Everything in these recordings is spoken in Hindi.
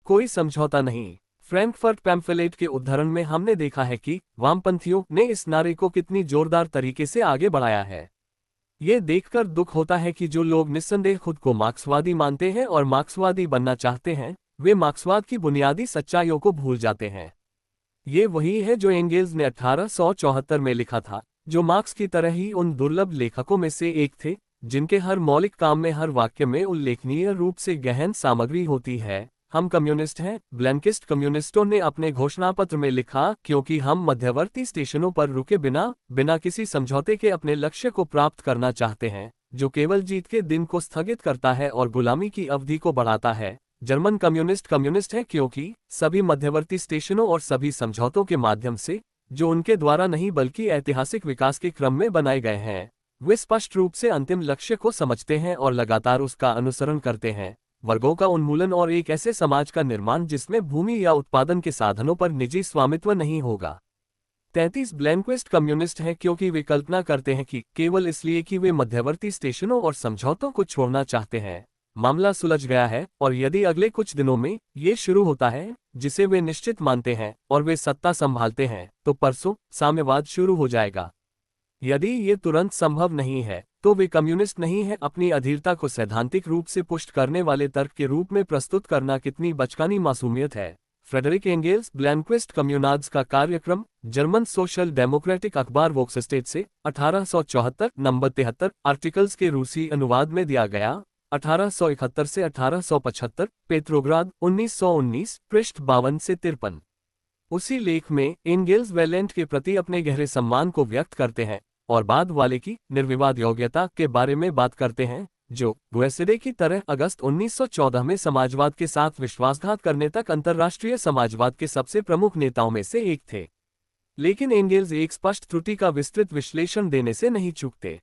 कोई समझौता नहीं। फ्रैंकफर्ट पैम्फलेट के उद्धरण में हमने देखा है कि वामपंथियों ने इस नारे को कितनी जोरदार तरीके से आगे बढ़ाया है। ये देखकर दुख होता है कि जो लोग निस्संदेह खुद को मार्क्सवादी मानते हैं और मार्क्सवादी बनना चाहते हैं, वे मार्क्सवाद की बुनियादी सच्चाइयों को भूल जाते हैं। ये वही है जो एंगेल्स ने 1874 में लिखा था, जो मार्क्स की तरह ही उन दुर्लभ लेखकों में से एक थे जिनके हर मौलिक काम में, हर वाक्य में उल्लेखनीय रूप से गहन सामग्री होती है। हम कम्युनिस्ट हैं, ब्लैंकिस्ट कम्युनिस्टों ने अपने घोषणापत्र में लिखा, क्योंकि हम मध्यवर्ती स्टेशनों पर रुके बिना किसी समझौते के अपने लक्ष्य को प्राप्त करना चाहते हैं, जो केवल जीत के दिन को स्थगित करता है और गुलामी की अवधि को बढ़ाता है। जर्मन कम्युनिस्ट है क्योंकि सभी मध्यवर्ती स्टेशनों और सभी समझौतों के माध्यम से, जो उनके द्वारा नहीं बल्कि ऐतिहासिक विकास के क्रम में बनाए गए हैं, वे स्पष्ट रूप से अंतिम लक्ष्य को समझते हैं और लगातार उसका अनुसरण करते हैं। वर्गों का उन्मूलन और एक ऐसे समाज का निर्माण जिसमें भूमि या उत्पादन के साधनों पर निजी स्वामित्व नहीं होगा। 33 ब्लैंक्विस्ट कम्युनिस्ट हैं क्योंकि वे कल्पना करते हैं कि केवल इसलिए कि वे मध्यवर्ती स्टेशनों और समझौतों को छोड़ना चाहते हैं, मामला सुलझ गया है, और यदि अगले कुछ दिनों में ये शुरू होता है जिसे वे निश्चित मानते हैं और वे सत्ता संभालते हैं, तो परसों साम्यवाद शुरू हो जाएगा। यदि ये तुरंत संभव नहीं है तो वे कम्युनिस्ट नहीं है। अपनी अधीरता को सैद्धांतिक रूप से पुष्ट करने वाले तर्क के रूप में प्रस्तुत करना कितनी बचकानी मासूमियत है। फ्रेडरिक एंगेल्स, ब्लैंक्विस्ट कम्युनाड्स का कार्यक्रम जर्मन सोशल डेमोक्रेटिक अखबार वोक्सस्टेट से 1874 नंबर 73 आर्टिकल्स के रूसी अनुवाद में दिया गया। 1871 से 1875 पेट्रोग्राद 1919 पृष्ठ 52 से 53। उसी लेख में एंगेल्स वेलेंट के प्रति अपने गहरे सम्मान को व्यक्त करते हैं और बाद वाले की निर्विवाद योग्यता के बारे में बात करते हैं, जो गुएसेडे की तरह अगस्त 1914 में समाजवाद के साथ विश्वासघात करने तक अंतर्राष्ट्रीय समाजवाद के सबसे प्रमुख नेताओं में से एक थे। लेकिन एंगेल्स एक स्पष्ट त्रुटि का विस्तृत विश्लेषण देने से नहीं चूकते।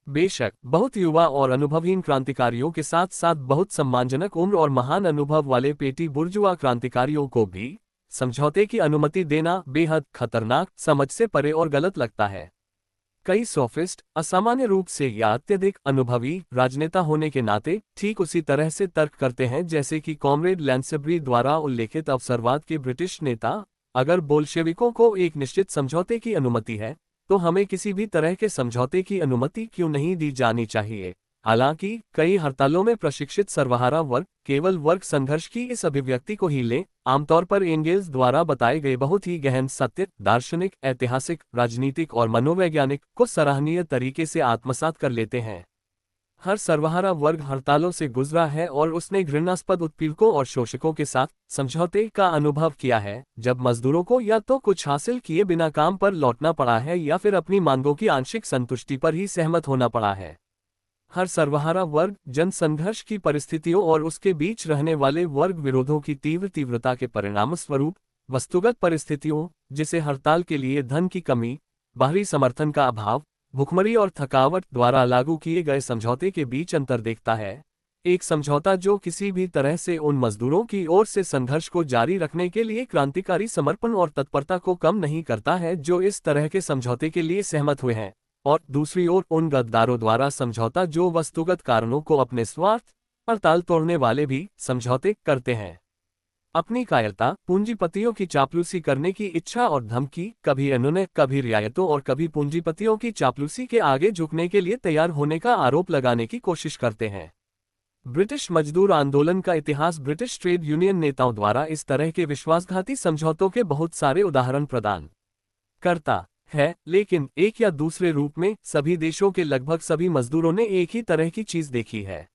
बेशक बहुत युवा और अनुभवहीन क्रांतिकारियों के साथ साथ बहुत सम्मानजनक उम्र और महान अनुभव वाले पेटी बुर्जुआ क्रांतिकारियों को भी समझौते की अनुमति देना बेहद खतरनाक, समझ से परे और गलत लगता है। कई सोफिस्ट असामान्य रूप से या अत्यधिक अनुभवी राजनेता होने के नाते ठीक उसी तरह से तर्क करते हैं जैसे कि कॉमरेड लैंसबरी द्वारा उल्लेखित अवसरवाद के ब्रिटिश नेता, अगर बोल्शेविकों को एक निश्चित समझौते की अनुमति है तो हमें किसी भी तरह के समझौते की अनुमति क्यों नहीं दी जानी चाहिए। हालांकि कई हड़तालों में प्रशिक्षित सर्वहारा वर्ग केवल वर्ग संघर्ष की इस अभिव्यक्ति को ही ले आमतौर पर एंगेल्स द्वारा बताए गए बहुत ही गहन सत्य, दार्शनिक, ऐतिहासिक, राजनीतिक और मनोवैज्ञानिक को सराहनीय तरीके से आत्मसात कर लेते हैं। हर सर्वहारा वर्ग हड़तालों से गुजरा है और उसने घृणास्पद उत्पीड़कों और शोषकों के साथ समझौते का अनुभव किया है, जब मजदूरों को या तो कुछ हासिल किए बिना काम पर लौटना पड़ा है या फिर अपनी मांगों की आंशिक संतुष्टि पर ही सहमत होना पड़ा है। हर सर्वहारा वर्ग जनसंघर्ष की परिस्थितियों और उसके बीच रहने वाले वर्ग विरोधों की तीव्रता के परिणामस्वरूप वस्तुगत परिस्थितियों, जिसे हड़ताल के लिए धन की कमी, बाहरी समर्थन का अभाव, भुखमरी और थकावट द्वारा लागू किए गए समझौते के बीच अंतर देखता है। एक समझौता जो किसी भी तरह से उन मजदूरों की ओर से संघर्ष को जारी रखने के लिए क्रांतिकारी समर्पण और तत्परता को कम नहीं करता है जो इस तरह के समझौते के लिए सहमत हुए हैं, और दूसरी ओर उन गद्दारों द्वारा समझौता जो वस्तुगत कारणों को अपने स्वार्थ पर ताल तोड़ने वाले भी समझौते करते हैं। अपनी कायरता, पूंजीपतियों की चापलूसी करने की इच्छा और धमकी, कभी अनुनय, कभी रियायतों और कभी पूंजीपतियों की चापलूसी के आगे झुकने के लिए तैयार होने का आरोप लगाने की कोशिश करते हैं। ब्रिटिश मजदूर आंदोलन का इतिहास ब्रिटिश ट्रेड यूनियन नेताओं द्वारा इस तरह के विश्वासघाती समझौतों के बहुत सारे उदाहरण प्रदान करता है, लेकिन एक या दूसरे रूप में सभी देशों के लगभग सभी मजदूरों ने एक ही तरह की चीज देखी है।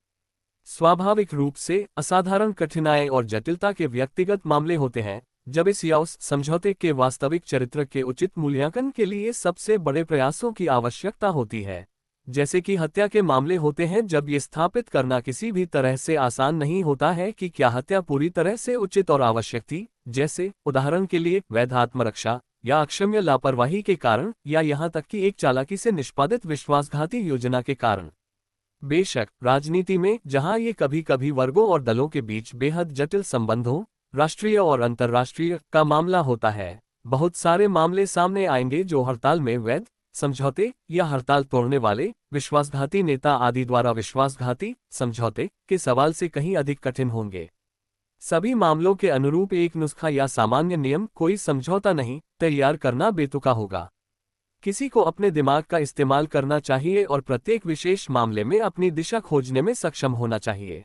स्वाभाविक रूप से असाधारण कठिनाई और जटिलता के व्यक्तिगत मामले होते हैं जब इस या उस समझौते के वास्तविक चरित्र के उचित मूल्यांकन के लिए सबसे बड़े प्रयासों की आवश्यकता होती है। जैसे कि हत्या के मामले होते हैं जब ये स्थापित करना किसी भी तरह से आसान नहीं होता है कि क्या हत्या पूरी तरह से उचित और आवश्यक थी, जैसे उदाहरण के लिए वैध आत्मरक्षा या अक्षम्य लापरवाही के कारण, या यहाँ तक कि एक चालाकी से निष्पादित विश्वासघाती योजना के कारण। बेशक राजनीति में जहां ये कभी कभी वर्गों और दलों के बीच बेहद जटिल संबंधों, राष्ट्रीय और अंतर्राष्ट्रीय का मामला होता है, बहुत सारे मामले सामने आएंगे जो हड़ताल में वैध समझौते या हड़ताल तोड़ने वाले विश्वासघाती नेता आदि द्वारा विश्वासघाती समझौते के सवाल से कहीं अधिक कठिन होंगे। सभी मामलों के अनुरूप एक नुस्खा या सामान्य नियम, कोई समझौता नहीं, तैयार करना बेतुका होगा। किसी को अपने दिमाग का इस्तेमाल करना चाहिए और प्रत्येक विशेष मामले में अपनी दिशा खोजने में सक्षम होना चाहिए।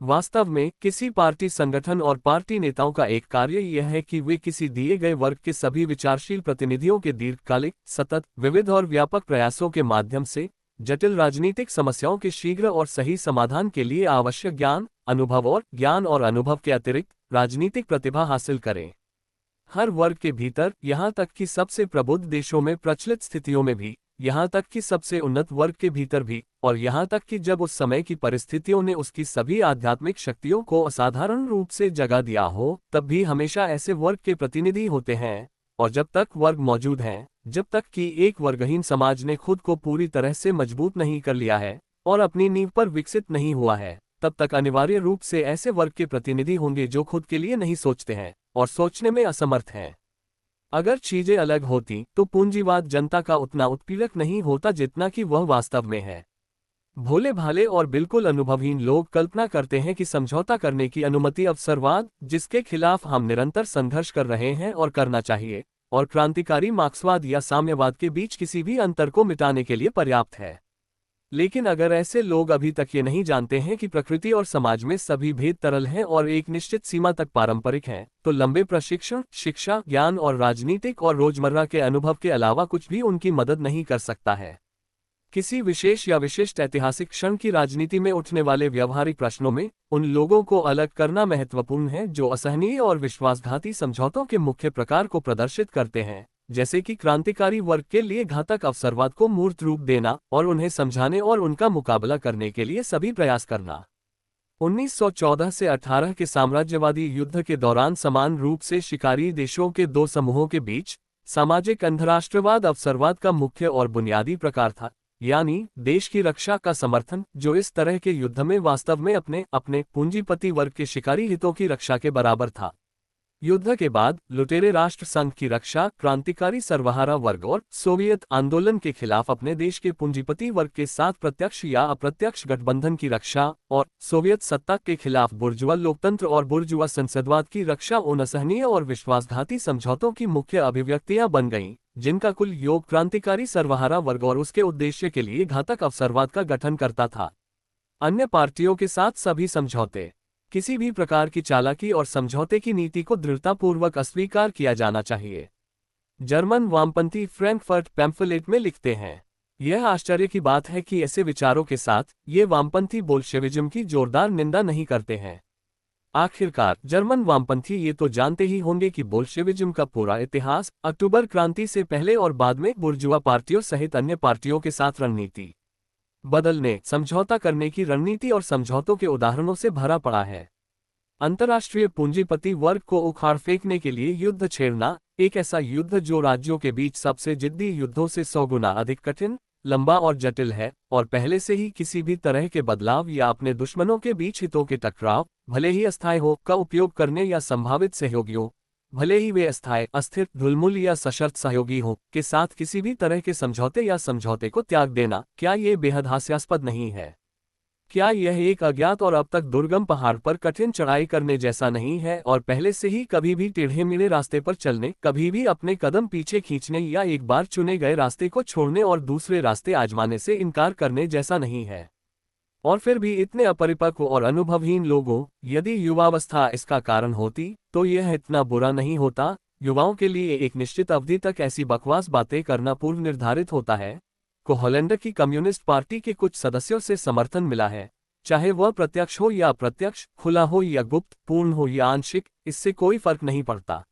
वास्तव में किसी पार्टी संगठन और पार्टी नेताओं का एक कार्य यह है कि वे किसी दिए गए वर्ग के सभी विचारशील प्रतिनिधियों के दीर्घकालिक, सतत, विविध और व्यापक प्रयासों के माध्यम से जटिल राजनीतिक समस्याओं के शीघ्र और सही समाधान के लिए आवश्यक ज्ञान, अनुभव के अतिरिक्त राजनीतिक प्रतिभा हासिल करें। हर वर्ग के भीतर, यहाँ तक कि सबसे प्रबुद्ध देशों में प्रचलित स्थितियों में भी, यहाँ तक कि सबसे उन्नत वर्ग के भीतर भी, और यहाँ तक कि जब उस समय की परिस्थितियों ने उसकी सभी आध्यात्मिक शक्तियों को असाधारण रूप से जगा दिया हो, तब भी हमेशा ऐसे वर्ग के प्रतिनिधि होते हैं। और जब तक वर्ग मौजूद हैं, जब तक कि एक वर्गहीन समाज ने खुद को पूरी तरह से मजबूत नहीं कर लिया है और अपनी नींव पर विकसित नहीं हुआ है, तब तक अनिवार्य रूप से ऐसे वर्ग के प्रतिनिधि होंगे जो खुद के लिए नहीं सोचते हैं और सोचने में असमर्थ हैं। अगर चीजें अलग होती तो पूंजीवाद जनता का उतना उत्पीड़क नहीं होता जितना कि वह वास्तव में है। भोले भाले और बिल्कुल अनुभवहीन लोग कल्पना करते हैं कि समझौता करने की अनुमति अवसरवाद, जिसके खिलाफ हम निरंतर संघर्ष कर रहे हैं और करना चाहिए, और क्रांतिकारी मार्क्सवाद या साम्यवाद के बीच किसी भी अंतर को मिटाने के लिए पर्याप्त है। लेकिन अगर ऐसे लोग अभी तक ये नहीं जानते हैं कि प्रकृति और समाज में सभी भेद तरल हैं और एक निश्चित सीमा तक पारंपरिक हैं, तो लंबे प्रशिक्षण, शिक्षा, ज्ञान और राजनीतिक और रोजमर्रा के अनुभव के अलावा कुछ भी उनकी मदद नहीं कर सकता है। किसी विशेष या विशिष्ट ऐतिहासिक क्षण की राजनीति में उठने वाले व्यवहारिक प्रश्नों में उन लोगों को अलग करना महत्वपूर्ण है जो असहनीय और विश्वासघाती समझौतों के मुख्य प्रकार को प्रदर्शित करते हैं, जैसे कि क्रांतिकारी वर्ग के लिए घातक अवसरवाद को मूर्त रूप देना और उन्हें समझाने और उनका मुकाबला करने के लिए सभी प्रयास करना। 1914 से 18 के साम्राज्यवादी युद्ध के दौरान समान रूप से शिकारी देशों के दो समूहों के बीच सामाजिक अंधराष्ट्रवाद अवसरवाद का मुख्य और बुनियादी प्रकार था, यानी देश की रक्षा का समर्थन, जो इस तरह के युद्ध में वास्तव में अपने पूंजीपति वर्ग के शिकारी हितों की रक्षा के बराबर था। युद्ध के बाद लुटेरे राष्ट्र संघ की रक्षा, क्रांतिकारी सर्वहारा वर्ग और सोवियत आंदोलन के खिलाफ अपने देश के पूंजीपति वर्ग के साथ प्रत्यक्ष या अप्रत्यक्ष गठबंधन की रक्षा, और सोवियत सत्ता के खिलाफ बुर्जुआ लोकतंत्र और बुर्जुआ संसदवाद की रक्षा उन असहनीय और विश्वासघाती समझौतों की मुख्य अभिव्यक्तियां बन गईं, जिनका कुल योग क्रांतिकारी सर्वहारा वर्ग और उसके उद्देश्य के लिए घातक अवसरवाद का गठन करता था। अन्य पार्टियों के साथ सभी समझौते, किसी भी प्रकार की चालाकी और समझौते की नीति को दृढ़तापूर्वक अस्वीकार किया जाना चाहिए। जर्मन वामपंथी फ्रैंकफर्ट पैम्फलेट में लिखते हैं, यह आश्चर्य की बात है कि ऐसे विचारों के साथ ये वामपंथी बोल्शेविज्म की जोरदार निंदा नहीं करते हैं। आखिरकार जर्मन वामपंथी ये तो जानते ही होंगे कि बोल्शेविज्म का पूरा इतिहास अक्टूबर क्रांति से पहले और बाद में बुर्जुआ पार्टियों सहित अन्य पार्टियों के साथ रणनीति बदलने, समझौता करने की रणनीति और समझौतों के उदाहरणों से भरा पड़ा है। अंतर्राष्ट्रीय पूंजीपति वर्ग को उखाड़ फेंकने के लिए युद्ध छेड़ना, एक ऐसा युद्ध जो राज्यों के बीच सबसे जिद्दी युद्धों से 100 गुना अधिक कठिन, लंबा और जटिल है, और पहले से ही किसी भी तरह के बदलाव या अपने दुश्मनों के बीच हितों के टकराव, भले ही अस्थायी हो, का उपयोग करने या संभावित सहयोगियों, भले ही वे अस्थायी, अस्थिर, ढुलमुल या सशर्त सहयोगी हों, के साथ किसी भी तरह के समझौते या समझौते को त्याग देना, क्या ये बेहद हास्यास्पद नहीं है? क्या यह एक अज्ञात और अब तक दुर्गम पहाड़ पर कठिन चढ़ाई करने जैसा नहीं है और पहले से ही कभी भी टेढ़े मेढ़े रास्ते पर चलने, कभी भी अपने कदम पीछे खींचने या एक बार चुने गए रास्ते को छोड़ने और दूसरे रास्ते आजमाने से इनकार करने जैसा नहीं है? और फिर भी इतने अपरिपक्व और अनुभवहीन लोगों, यदि युवावस्था इसका कारण होती तो यह इतना बुरा नहीं होता। युवाओं के लिए एक निश्चित अवधि तक ऐसी बकवास बातें करना पूर्व निर्धारित होता है। को हॉलैंड की कम्युनिस्ट पार्टी के कुछ सदस्यों से समर्थन मिला है, चाहे वह प्रत्यक्ष हो या अप्रत्यक्ष, खुला हो या गुप्त, पूर्ण हो या आंशिक, इससे कोई फर्क नहीं पड़ता।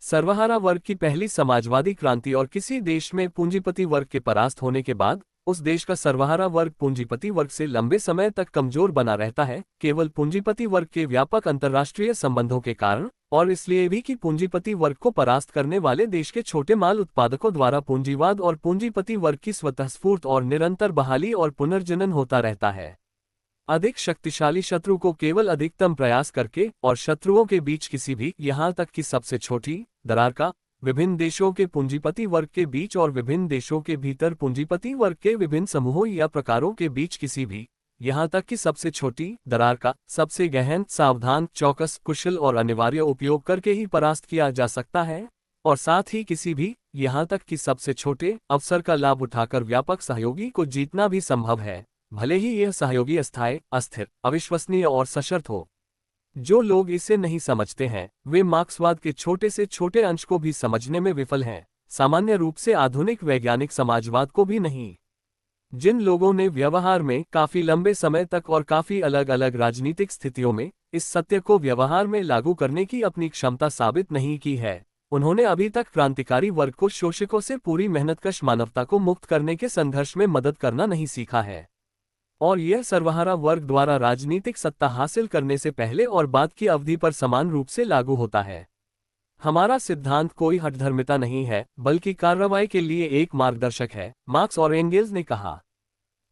सर्वहारा वर्ग की पहली समाजवादी क्रांति और किसी देश में पूंजीपति वर्ग के परास्त होने के बाद उस देश का सर्वहारा वर्ग पूंजीपति वर्ग से लंबे समय तक कमजोर बना रहता है, केवल पूंजीपति वर्ग के व्यापक अंतर्राष्ट्रीय संबंधों के कारण, और इसलिए भी कि पूंजीपति वर्ग को परास्त करने वाले देश के छोटे माल उत्पादकों द्वारा पूंजीवाद और पूंजीपति वर्ग की स्वतःस्फूर्त और निरंतर बहाली और पुनर्जनन होता रहता है। अधिक शक्तिशाली शत्रु को केवल अधिकतम प्रयास करके और शत्रुओं के बीच किसी भी, यहाँ तक कि सबसे छोटी, दरार का, विभिन्न देशों के पूंजीपति वर्ग के बीच और विभिन्न देशों के भीतर पूंजीपति वर्ग के विभिन्न समूहों या प्रकारों के बीच किसी भी, यहाँ तक कि सबसे छोटी दरार का सबसे गहन, सावधान, चौकस, कुशल और अनिवार्य उपयोग करके ही परास्त किया जा सकता है, और साथ ही किसी भी, यहाँ तक कि सबसे छोटे अवसर का लाभ उठाकर व्यापक सहयोगी को जीतना भी संभव है, भले ही यह सहयोगी अस्थायी, अस्थिर, अविश्वसनीय और सशर्त हो। जो लोग इसे नहीं समझते हैं, वे मार्क्सवाद के छोटे से छोटे अंश को भी समझने में विफल हैं, सामान्य रूप से आधुनिक वैज्ञानिक समाजवाद को भी नहीं। जिन लोगों ने व्यवहार में काफी लंबे समय तक और काफी अलग अलग राजनीतिक स्थितियों में इस सत्य को व्यवहार में लागू करने की अपनी क्षमता साबित नहीं की है, उन्होंने अभी तक क्रांतिकारी वर्ग को शोषकों से पूरी मेहनतकश मानवता को मुक्त करने के संघर्ष में मदद करना नहीं सीखा है। और यह सर्वहारा वर्ग द्वारा राजनीतिक सत्ता हासिल करने से पहले और बाद की अवधि पर समान रूप से लागू होता है। हमारा सिद्धांत कोई हठधर्मिता नहीं है, बल्कि कार्रवाई के लिए एक मार्गदर्शक है, मार्क्स और एंगेल्स ने कहा।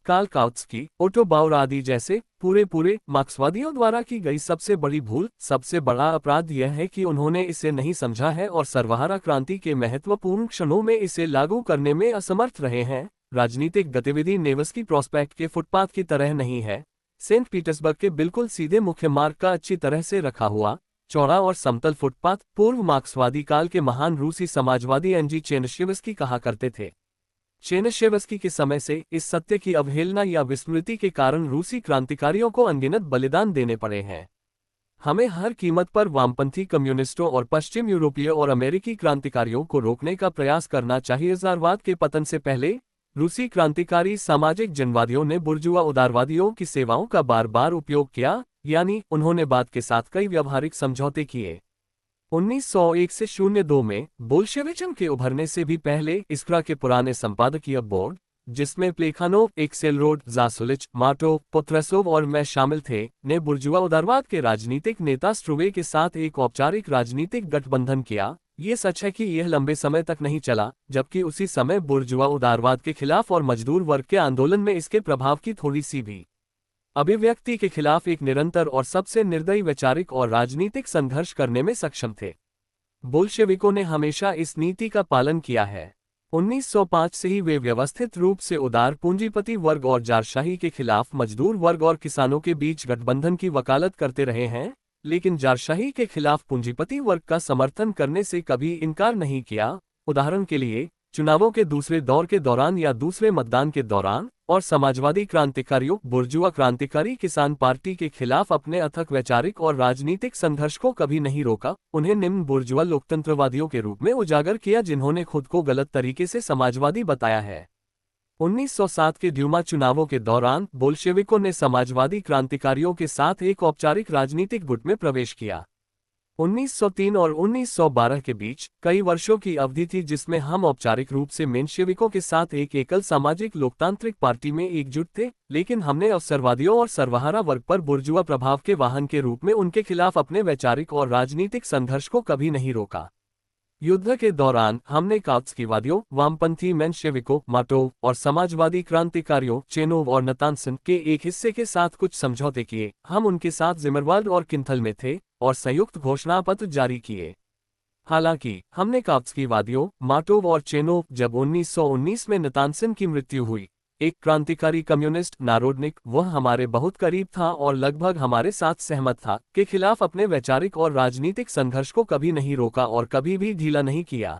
कार्ल काउत्स्की, ओटो बाउर आदि जैसे पूरे मार्क्सवादियों द्वारा की गई सबसे बड़ी भूल, सबसे बड़ा अपराध यह है कि उन्होंने इसे नहीं समझा है और सर्वहारा क्रांति के महत्वपूर्ण क्षणों में इसे लागू करने में असमर्थ रहे हैं। राजनीतिक गतिविधि नेवस्की प्रॉस्पेक्ट के फुटपाथ की तरह नहीं है, सेंट पीटर्सबर्ग के बिल्कुल सीधे मुख्य मार्ग का अच्छी तरह से रखा हुआ, चौड़ा और समतल फुटपाथ। पूर्व मार्क्सवादी काल के महान रूसी समाजवादी एनजी चेरनिशेवस्की कहा करते थे। चेरनिशेवस्की के समय से इस सत्य की अवहेलना या विस्मृति के कारण रूसी क्रांतिकारियों को अनगिनत बलिदान देने पड़े हैं। हमें हर कीमत पर वामपंथी कम्युनिस्टों और पश्चिम यूरोपीय और अमेरिकी क्रांतिकारियों को रोकने का प्रयास करना चाहिए। ज़ारवाद के पतन से पहले रूसी क्रांतिकारी सामाजिक जनवादियों ने बुर्जुआ उदारवादियों की सेवाओं का बार बार उपयोग किया, यानी उन्होंने बाद के साथ कई व्यावहारिक समझौते किए। 1901 से 02 में बोल्शेविज्म के उभरने से भी पहले इस्क्रा के पुराने संपादकीय बोर्ड, जिसमें प्लेखानोव, एक्सेलरोड, जासुलिच, मार्टोव, पोत्रेसोव और मैं शामिल थे, ने बुर्जुआ उदारवाद के राजनीतिक नेता स्ट्रुवे के साथ एक औपचारिक राजनीतिक गठबंधन किया। ये सच है कि यह लंबे समय तक नहीं चला, जबकि उसी समय बुर्जुआ उदारवाद के खिलाफ और मजदूर वर्ग के आंदोलन में इसके प्रभाव की थोड़ी सी भी अभिव्यक्ति के खिलाफ एक निरंतर और सबसे निर्दयी वैचारिक और राजनीतिक संघर्ष करने में सक्षम थे। बोल्शेविकों ने हमेशा इस नीति का पालन किया है। 1905 से ही वे व्यवस्थित रूप से उदार पूंजीपति वर्ग और जारशाही के खिलाफ मजदूर वर्ग और किसानों के बीच गठबंधन की वकालत करते रहे हैं, लेकिन जारशाही के खिलाफ पूंजीपति वर्ग का समर्थन करने से कभी इनकार नहीं किया। उदाहरण के लिए, चुनावों के दूसरे दौर के दौरान या दूसरे मतदान के दौरान, और समाजवादी क्रांतिकारियों बुर्जुआ क्रांतिकारी किसान पार्टी के खिलाफ अपने अथक वैचारिक और राजनीतिक संघर्ष को कभी नहीं रोका, उन्हें निम्न बुर्जुआ लोकतंत्रवादियों के रूप में उजागर किया जिन्होंने खुद को गलत तरीके से समाजवादी बताया है। 1907 के ड्यूमा चुनावों के दौरान बोल्शेविकों ने समाजवादी क्रांतिकारियों के साथ एक औपचारिक राजनीतिक गुट में प्रवेश किया। 1903 और 1912 के बीच कई वर्षों की अवधि थी जिसमें हम औपचारिक रूप से मेंशेविकों के साथ एक एकल सामाजिक लोकतांत्रिक पार्टी में एकजुट थे, लेकिन हमने अवसरवादियों और सर्वहारा वर्ग पर बुर्जुआ प्रभाव के वाहन के रूप में उनके खिलाफ अपने वैचारिक और राजनीतिक संघर्ष को कभी नहीं रोका। युद्ध के दौरान हमने काउत्स्कीवादियों, वामपंथी मेंशेविकों, मार्टोव और समाजवादी क्रांतिकारियों चेनोव और नतानसन के एक हिस्से के साथ कुछ समझौते किए। हम उनके साथ जिमरवाल्ड और किंथल में थे और संयुक्त घोषणा पत्र जारी किए। हालांकि हमने काउत्स्कीवादियों, मार्टोव और चेनोव, जब 1919 में नतानसन की मृत्यु हुई, एक क्रांतिकारी कम्युनिस्ट नारोडनिक, वह हमारे बहुत करीब था और लगभग हमारे साथ सहमत था, के खिलाफ अपने वैचारिक और राजनीतिक संघर्ष को कभी नहीं रोका और कभी भी ढीला नहीं किया।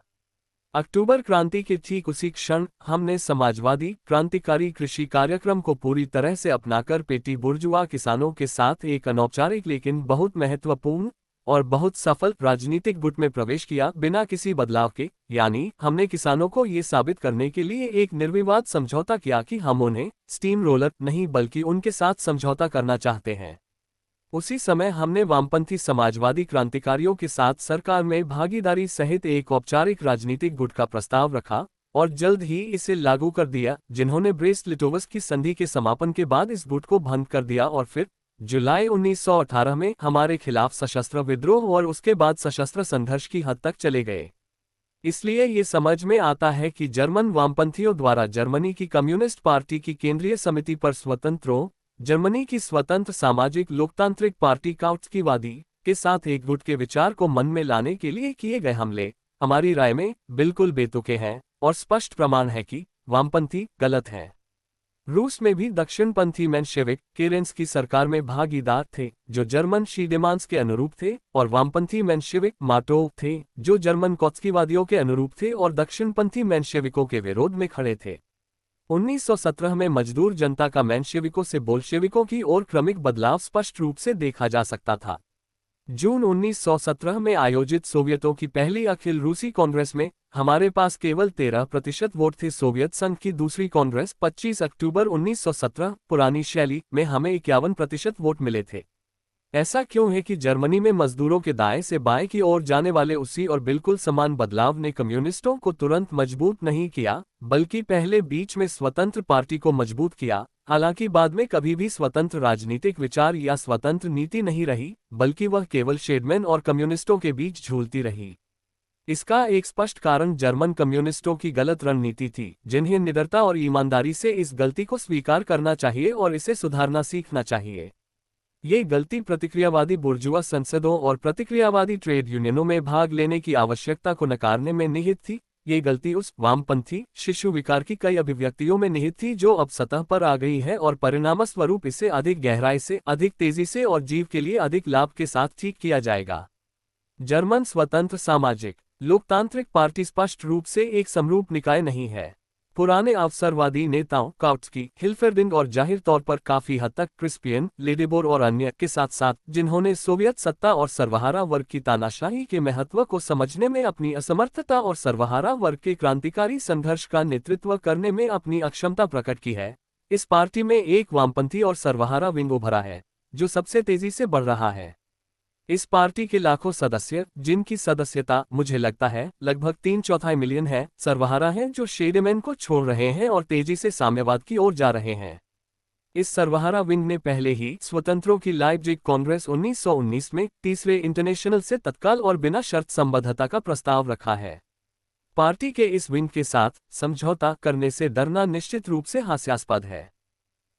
अक्टूबर क्रांति के ठीक उसी क्षण हमने समाजवादी क्रांतिकारी कृषि कार्यक्रम को पूरी तरह से अपनाकर पेटी बुर्जुआ किसानों के साथ एक अनौपचारिक लेकिन बहुत महत्वपूर्ण और बहुत सफल राजनीतिक गुट में प्रवेश किया, बिना किसी बदलाव के। यानी हमने किसानों को ये साबित करने के लिए एक निर्विवाद समझौता किया कि हम उन्हें स्टीम रोलर नहीं बल्कि उनके साथ समझौता करना चाहते हैं। उसी समय हमने वामपंथी समाजवादी क्रांतिकारियों के साथ सरकार में भागीदारी सहित एक औपचारिक राजनीतिक गुट का प्रस्ताव रखा और जल्द ही इसे लागू कर दिया, जिन्होंने ब्रेस्ट-लिटोवस्क की संधि के समापन के बाद इस गुट को भंग कर दिया और फिर जुलाई 1918 में हमारे खिलाफ सशस्त्र विद्रोह और उसके बाद सशस्त्र संघर्ष की हद तक चले गए। इसलिए ये समझ में आता है कि जर्मन वामपंथियों द्वारा जर्मनी की कम्युनिस्ट पार्टी की केंद्रीय समिति पर स्वतंत्रों, जर्मनी की स्वतंत्र सामाजिक लोकतांत्रिक पार्टी काउत्स्कीवादी के साथ एक गुट के विचार को मन में लाने के लिए किए गए हमले, हमारी राय में बिल्कुल बेतुके हैं और स्पष्ट प्रमाण है कि वामपंथी गलत हैं। रूस में भी दक्षिणपंथी मेंशेविक केरेंस्की सरकार में भागीदार थे, जो जर्मन शीडेमांस के अनुरूप थे, और वामपंथी मेंशेविक माटोव थे, जो जर्मन कॉत्स्कीवादियों के अनुरूप थे और दक्षिणपंथी मेंशेविकों के विरोध में खड़े थे। 1917 में मजदूर जनता का मेंशेविकों से बोल्शेविकों की ओर क्रमिक बदलाव स्पष्ट रूप से देखा जा सकता था। जून 1917 में आयोजित सोवियतों की पहली अखिल रूसी कांग्रेस में हमारे पास केवल 13% वोट थे। सोवियत संघ की दूसरी कांग्रेस 25 अक्टूबर 1917 पुरानी शैली में हमें 51% वोट मिले थे। ऐसा क्यों है कि जर्मनी में मजदूरों के दाएं से बाएं की ओर जाने वाले उसी और बिल्कुल समान बदलाव ने कम्युनिस्टों को तुरंत मजबूत नहीं किया, बल्कि पहले बीच में स्वतंत्र पार्टी को मजबूत किया। हालांकि बाद में कभी भी स्वतंत्र राजनीतिक विचार या स्वतंत्र नीति नहीं रही, बल्कि वह केवल शेडमैन और कम्युनिस्टों के बीच झूलती रही। इसका एक स्पष्ट कारण जर्मन कम्युनिस्टों की गलत रणनीति थी, जिन्हें निडरता और ईमानदारी से इस गलती को स्वीकार करना चाहिए और इसे सुधारना सीखना चाहिए। ये गलती प्रतिक्रियावादी बुर्जुआ संसदों और प्रतिक्रियावादी ट्रेड यूनियनों में भाग लेने की आवश्यकता को नकारने में निहित थी। ये गलती उस वामपंथी शिशु विकार की कई अभिव्यक्तियों में निहित थी जो अब सतह पर आ गई है और परिणामस्वरूप इसे अधिक गहराई से, अधिक तेजी से और जीव के लिए अधिक लाभ के साथ ठीक किया जाएगा। जर्मन स्वतंत्र सामाजिक लोकतांत्रिक पार्टी स्पष्ट रूप से एक समरूप निकाय नहीं है। पुराने अवसरवादी नेताओं काउट्स्की, हिल्फेर्डिंग और जाहिर तौर पर काफी हद तक क्रिस्पियन, लेडेबोर और अन्य के साथ साथ, जिन्होंने सोवियत सत्ता और सर्वहारा वर्ग की तानाशाही के महत्व को समझने में अपनी असमर्थता और सर्वहारा वर्ग के क्रांतिकारी संघर्ष का नेतृत्व करने में अपनी अक्षमता प्रकट की है, इस पार्टी में एक वामपंथी और सर्वहारा विंग उभरा है, जो सबसे तेजी से बढ़ रहा है। इस पार्टी के लाखों सदस्य, जिनकी सदस्यता मुझे लगता है लगभग 3/4 मिलियन है, सर्वहारा हैं जो शेडेमैन को छोड़ रहे हैं और तेजी से साम्यवाद की ओर जा रहे हैं। इस सर्वहारा विंग ने पहले ही स्वतंत्रों की लाइप्जिग कांग्रेस 1919 में तीसरे इंटरनेशनल से तत्काल और बिना शर्त संबद्धता का प्रस्ताव रखा है। पार्टी के इस विंग के साथ समझौता करने से डरना निश्चित रूप से हास्यास्पद है।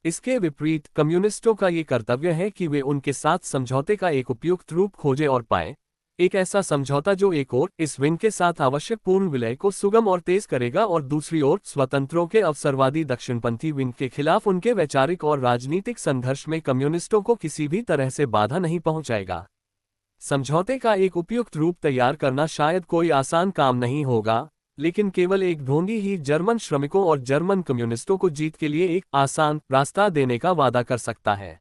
इसके विपरीत कम्युनिस्टों का ये कर्तव्य है कि वे उनके साथ समझौते का एक उपयुक्त रूप खोजें और पाएं, एक ऐसा समझौता जो एक ओर इस विंग के साथ आवश्यक पूर्ण विलय को सुगम और तेज करेगा और दूसरी ओर स्वतंत्रों के अवसरवादी दक्षिणपंथी विंग के खिलाफ उनके वैचारिक और राजनीतिक संघर्ष में कम्युनिस्टों को किसी भी तरह से बाधा नहीं पहुंचाएगा। समझौते का एक उपयुक्त रूप तैयार करना शायद कोई आसान काम नहीं होगा, लेकिन केवल एक ढोंगी ही जर्मन श्रमिकों और जर्मन कम्युनिस्टों को जीत के लिए एक आसान रास्ता देने का वादा कर सकता है।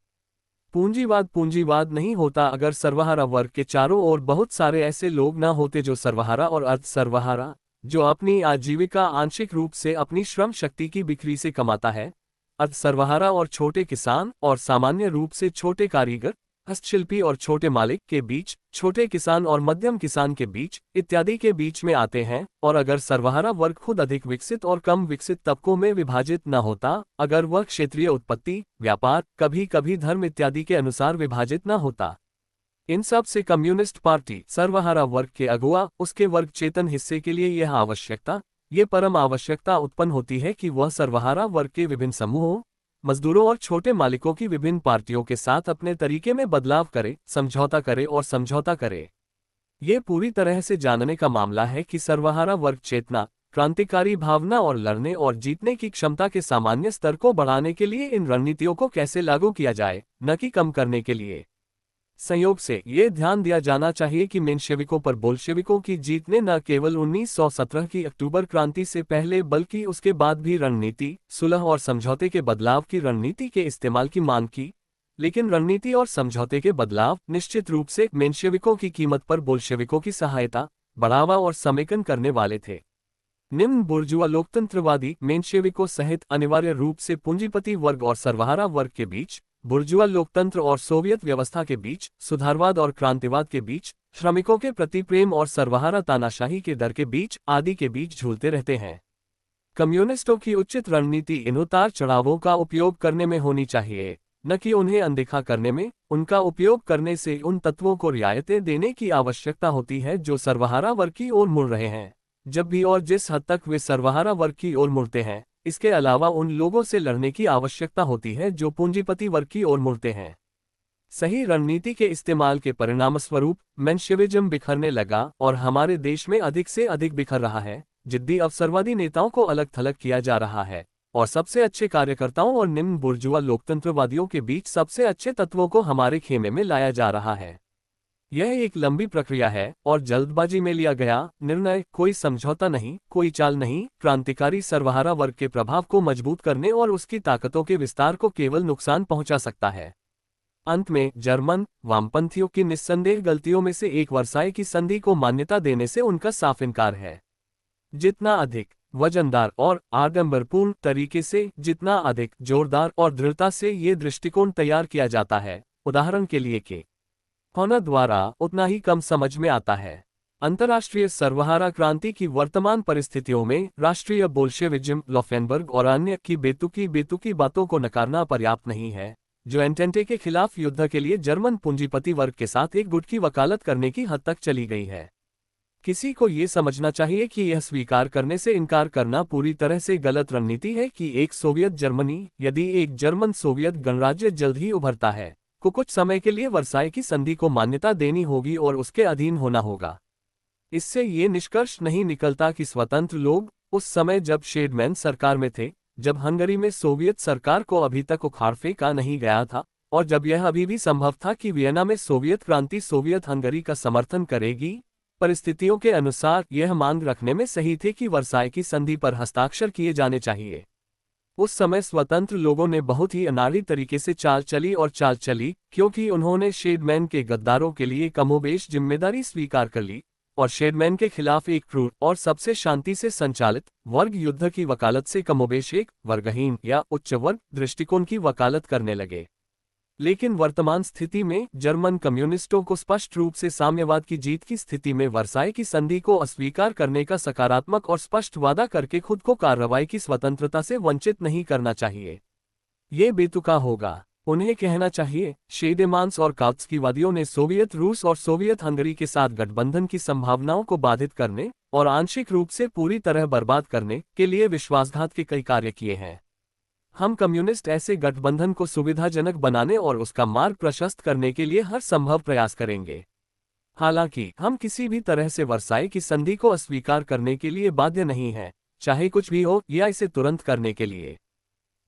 पूंजीवाद नहीं होता अगर सर्वहारा वर्ग के चारों ओर बहुत सारे ऐसे लोग न होते जो सर्वहारा और अर्ध सर्वहारा, जो अपनी आजीविका आंशिक रूप से अपनी श्रम शक्ति की बिक्री से कमाता है, अर्ध सर्वहारा और छोटे किसान और सामान्य रूप से छोटे कारीगर, हस्तशिल्पी और छोटे मालिक के बीच, छोटे किसान और मध्यम किसान के बीच इत्यादि के बीच में आते हैं। और अगर सर्वहारा वर्ग खुद अधिक विकसित और कम विकसित तबकों में विभाजित न होता, अगर वह क्षेत्रीय उत्पत्ति, व्यापार, कभी कभी धर्म इत्यादि के अनुसार विभाजित न होता, इन सब से कम्युनिस्ट पार्टी सर्वहारा वर्ग के अगुआ उसके वर्ग चेतन हिस्से के लिए ये परम आवश्यकता उत्पन्न होती है कि वह सर्वहारा वर्ग के विभिन्न समूहों, मजदूरों और छोटे मालिकों की विभिन्न पार्टियों के साथ अपने तरीके में बदलाव करे, समझौता करे। ये पूरी तरह से जानने का मामला है कि सर्वहारा वर्ग चेतना, क्रांतिकारी भावना और लड़ने और जीतने की क्षमता के सामान्य स्तर को बढ़ाने के लिए इन रणनीतियों को कैसे लागू किया जाए, न कि कम करने के लिए। संयोग से ये ध्यान दिया जाना चाहिए कि मेंशेविकों पर बोल्शेविकों की जीत ने न केवल 1917 की अक्टूबर क्रांति से पहले बल्कि उसके बाद भी रणनीति, सुलह और समझौते के बदलाव की रणनीति के इस्तेमाल की मांग की, लेकिन रणनीति और समझौते के बदलाव निश्चित रूप से मेंशेविकों की कीमत पर बोल्शेविकों की सहायता, बढ़ावा और समेकन करने वाले थे। निम्न बुर्जुआ लोकतंत्रवादी मेंशेविकों सहित अनिवार्य रूप से पूंजीपति वर्ग और सर्वहारा वर्ग के बीच, बुर्जुआ लोकतंत्र और सोवियत व्यवस्था के बीच, सुधारवाद और क्रांतिवाद के बीच, श्रमिकों के प्रति प्रेम और सर्वहारा तानाशाही के डर के बीच आदि के बीच झूलते रहते हैं। कम्युनिस्टों की उचित रणनीति इन उतार चढ़ावों का उपयोग करने में होनी चाहिए, न कि उन्हें अनदेखा करने में। उनका उपयोग करने से उन तत्वों को रियायतें देने की आवश्यकता होती है जो सर्वहारा वर्ग की ओर मुड़ रहे हैं, जब भी और जिस हद तक वे सर्वहारा वर्ग की ओर मुड़ते हैं। इसके अलावा उन लोगों से लड़ने की आवश्यकता होती है जो पूंजीपति वर्ग की ओर मुड़ते हैं। सही रणनीति के इस्तेमाल के परिणामस्वरूप मेंशेविज्म बिखरने लगा और हमारे देश में अधिक से अधिक बिखर रहा है। जिद्दी अवसरवादी नेताओं को अलग थलग किया जा रहा है और सबसे अच्छे कार्यकर्ताओं और निम्न बुर्जुआ लोकतंत्रवादियों के बीच सबसे अच्छे तत्वों को हमारे खेमे में लाया जा रहा है। यह एक लंबी प्रक्रिया है और जल्दबाजी में लिया गया निर्णय कोई समझौता नहीं, कोई चाल नहीं, क्रांतिकारी सर्वहारा वर्ग के प्रभाव को मजबूत करने और उसकी ताकतों के विस्तार को केवल नुकसान पहुंचा सकता है। अंत में जर्मन वामपंथियों की निस्संदेह गलतियों में से एक वर्साई की संधि को मान्यता देने से उनका साफ इनकार है। जितना अधिक वजनदार और आडंबरपूर्ण तरीके से, जितना अधिक जोरदार और दृढ़ता से ये दृष्टिकोण तैयार किया जाता है, उदाहरण के लिए के होना द्वारा, उतना ही कम समझ में आता है। अंतर्राष्ट्रीय सर्वहारा क्रांति की वर्तमान परिस्थितियों में राष्ट्रीय बोल्शेविज्म, लॉफेनबर्ग और अन्य की बेतुकी बातों को नकारना पर्याप्त नहीं है, जो एंटेंटे के खिलाफ युद्ध के लिए जर्मन पूंजीपति वर्ग के साथ एक गुट की वकालत करने की हद तक चली गई है। किसी को ये समझना चाहिए कि यह स्वीकार करने से इनकार करना पूरी तरह से गलत रणनीति है कि एक सोवियत जर्मनी, यदि एक जर्मन सोवियत गणराज्य जल्द ही उभरता है, को कुछ समय के लिए वर्साई की संधि को मान्यता देनी होगी और उसके अधीन होना होगा। इससे ये निष्कर्ष नहीं निकलता कि स्वतंत्र लोग उस समय जब शेडमैन सरकार में थे, जब हंगरी में सोवियत सरकार को अभी तक उखाड़ फेंका नहीं गया था, और जब यह अभी भी संभव था कि वियना में सोवियत क्रांति सोवियत हंगरी का समर्थन करेगी, परिस्थितियों के अनुसार यह मांग रखने में सही थे कि वर्साई की संधि पर हस्ताक्षर किए जाने चाहिए। उस समय स्वतंत्र लोगों ने बहुत ही अनाड़ी तरीके से चाल चली क्योंकि उन्होंने शेडमैन के गद्दारों के लिए कमोबेश जिम्मेदारी स्वीकार कर ली और शेडमैन के खिलाफ एक क्रूर और सबसे शांति से संचालित वर्ग युद्ध की वकालत से कमोबेश एक वर्गहीन या उच्च वर्ग दृष्टिकोण की वकालत करने लगे। लेकिन वर्तमान स्थिति में जर्मन कम्युनिस्टों को स्पष्ट रूप से साम्यवाद की जीत की स्थिति में वर्साई की संधि को अस्वीकार करने का सकारात्मक और स्पष्ट वादा करके खुद को कार्रवाई की स्वतंत्रता से वंचित नहीं करना चाहिए। ये बेतुका होगा। उन्हें कहना चाहिए, शेडेमांस और काउत्स्कीवादियों ने सोवियत रूस और सोवियत हंगरी के साथ गठबंधन की संभावनाओं को बाधित करने और आंशिक रूप से पूरी तरह बर्बाद करने के लिए विश्वासघात के कई कार्य किए हैं। हम कम्युनिस्ट ऐसे गठबंधन को सुविधाजनक बनाने और उसका मार्ग प्रशस्त करने के लिए हर संभव प्रयास करेंगे। हालांकि हम किसी भी तरह से वर्साई की संधि को अस्वीकार करने के लिए बाध्य नहीं हैं, चाहे कुछ भी हो, या इसे तुरंत करने के लिए।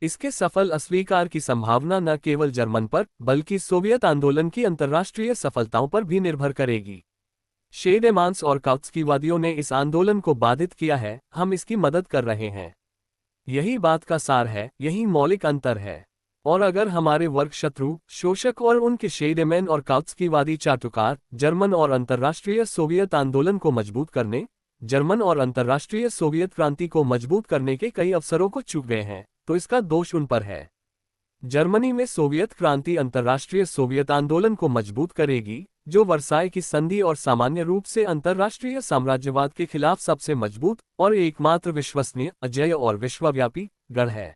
इसके सफल अस्वीकार की संभावना न केवल जर्मन पर बल्कि सोवियत आंदोलन की अंतर्राष्ट्रीय सफलताओं पर भी निर्भर करेगी। शेडेमांस और काउत्स्कीवादियों ने इस आंदोलन को बाधित किया है, हम इसकी मदद कर रहे हैं। यही बात का सार है, यही मौलिक अंतर है। और अगर हमारे वर्ग शत्रु, शोषक और उनके शेडेमैन और काउत्स्कीवादी चाटुकार जर्मन और अंतर्राष्ट्रीय सोवियत आंदोलन को मजबूत करने, जर्मन और अंतर्राष्ट्रीय सोवियत क्रांति को मजबूत करने के कई अवसरों को चूक गए हैं, तो इसका दोष उन पर है। जर्मनी में सोवियत क्रांति अंतर्राष्ट्रीय सोवियत आंदोलन को मजबूत करेगी, जो वर्साई की संधि और सामान्य रूप से अंतर्राष्ट्रीय साम्राज्यवाद के खिलाफ सबसे मजबूत और एकमात्र विश्वसनीय, अजेय और विश्वव्यापी गढ़ है।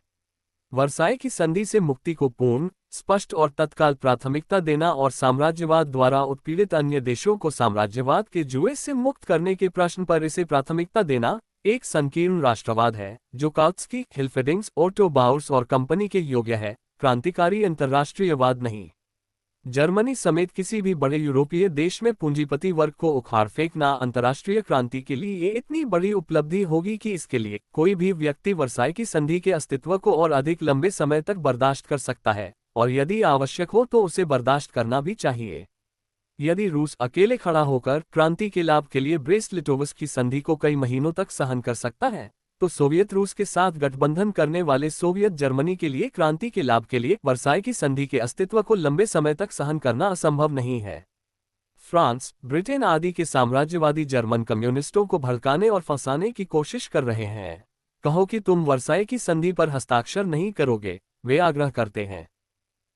वर्साई की संधि से मुक्ति को पूर्ण, स्पष्ट और तत्काल प्राथमिकता देना और साम्राज्यवाद द्वारा उत्पीड़ित अन्य देशों को साम्राज्यवाद के जुए से मुक्त करने के प्रश्न पर इसे प्राथमिकता देना एक संकीर्ण राष्ट्रवाद है, जो काउत्स्की, हिल्फेडिंग्स, ओटो बाउर्स और कंपनी के योग्य है, क्रांतिकारी अंतर्राष्ट्रीयवाद नहीं। जर्मनी समेत किसी भी बड़े यूरोपीय देश में पूंजीपति वर्ग को उखाड़ फेंकना अंतर्राष्ट्रीय क्रांति के लिए ये इतनी बड़ी उपलब्धि होगी कि इसके लिए कोई भी व्यक्ति वर्साई की संधि के अस्तित्व को और अधिक लंबे समय तक बर्दाश्त कर सकता है, और यदि आवश्यक हो तो उसे बर्दाश्त करना भी चाहिए। यदि रूस अकेले खड़ा होकर क्रांति के लाभ के लिए ब्रेस्ट-लिटोव्स्क की संधि को कई महीनों तक सहन कर सकता है, तो सोवियत रूस के साथ गठबंधन करने वाले सोवियत जर्मनी के लिए क्रांति के लाभ के लिए वर्साई की संधि के अस्तित्व को लंबे समय तक सहन करना असंभव नहीं है। फ्रांस, ब्रिटेन आदि के साम्राज्यवादी जर्मन कम्युनिस्टों को भड़काने और फंसाने की कोशिश कर रहे हैं। कहो कि तुम वर्साई की संधि पर हस्ताक्षर नहीं करोगे, वे आग्रह करते हैं।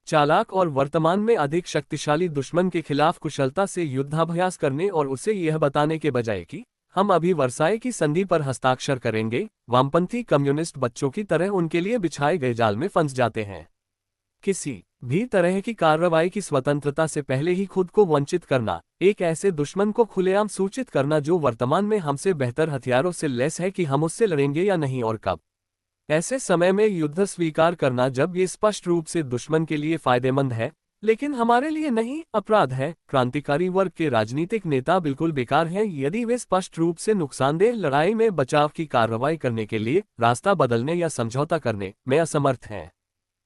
चालाक और वर्तमान में अधिक शक्तिशाली दुश्मन के खिलाफ कुशलता से युद्धाभ्यास करने और उसे यह बताने के बजाय कि हम अभी वर्साई की संधि पर हस्ताक्षर करेंगे, वामपंथी कम्युनिस्ट बच्चों की तरह उनके लिए बिछाए गए जाल में फंस जाते हैं। किसी भी तरह की कार्रवाई की स्वतंत्रता से पहले ही खुद को वंचित करना, एक ऐसे दुश्मन को खुलेआम सूचित करना जो वर्तमान में हमसे बेहतर हथियारों से लैस है कि हम उससे लड़ेंगे या नहीं और कब। ऐसे समय में युद्ध स्वीकार करना जब ये स्पष्ट रूप से दुश्मन के लिए फायदेमंद है, लेकिन हमारे लिए नहीं, अपराध है। क्रांतिकारी वर्ग के राजनीतिक नेता बिल्कुल बेकार हैं यदि वे स्पष्ट रूप से नुकसानदेह लड़ाई में बचाव की कार्रवाई करने के लिए रास्ता बदलने या समझौता करने में असमर्थ हैं।